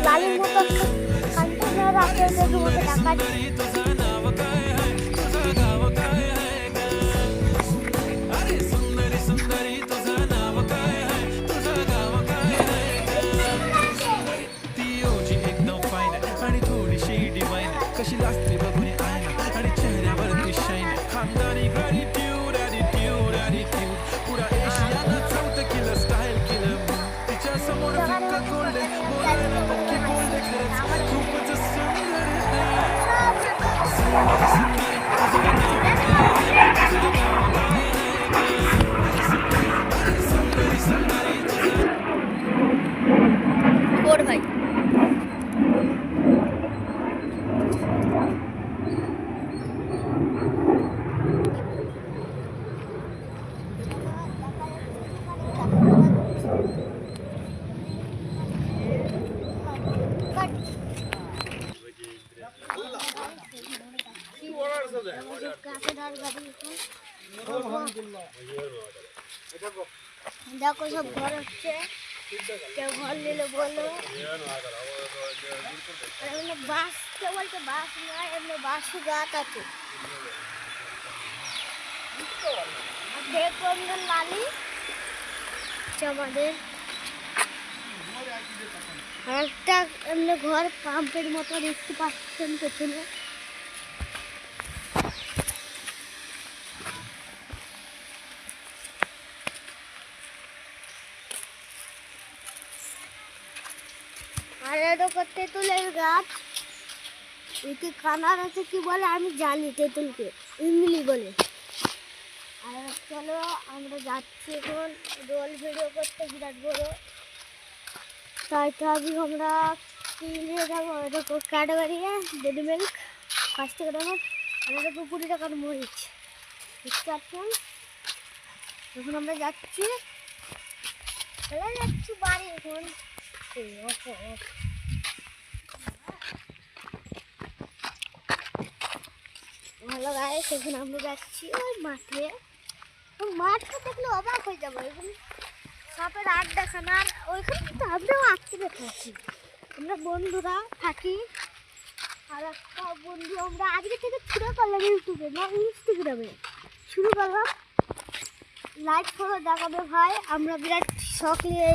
लाली motor container आते थे तो वो कशी लागते बघून आयना आणि चेहऱ्यावरती शाईन खानदानी ग्रॅटिट्यूड ॲटिट्यूड ॲटिट्यूड पुरा एशियानं चौथं केलं स्टाईल केलं तिच्या समोर फिक्का कोल्डे बोलायला नक्की बोलले खरंच खूपच सुंदर भाई দেখো সব ঘর হচ্ছে কেউ ঘর নিলে বলো এমনি বাস কেউ বলছে বাস নয় এমনি বাসু গাছ আছে দেখো লালি আমাদের আর একটা এমনি ঘর পাম্পের মতো দেখতে পাচ্ছেন পেছনে আর এটা তেঁতুলের গাছ এটি কানার আছে কি বলে আমি জানি তেঁতুলকে ইমলি বলে আর চলো আমরা যাচ্ছি এখন রোল ভিডিও করতে বিরাট বড় তাই তো আজ আমরা কিনে যাবো এটা ক্যাডবেরি ডেরি মিল্ক 5 টাকা দাম আর এটা 20 টাকার মরিচ বুঝতে পারছেন এখন আমরা যাচ্ছি বাড়ি এখন ভালো গাইস এখন আমরা যাচ্ছি ওই মাঠে দেখলে অবাক হয়ে যাবো এখন সাপের আড্ডা খানার ওইখানে তো আমরাও আটকে থাকি আমরা বন্ধুরা থাকি আর একটা বন্ধু আমরা আজকে থেকে শুরু করলাম ইউটিউবে না ইনস্টাগ্রামে শুরু করলাম লাইক ফলো দেখাবে ভাই আমরা বিরাট শখ নিয়ে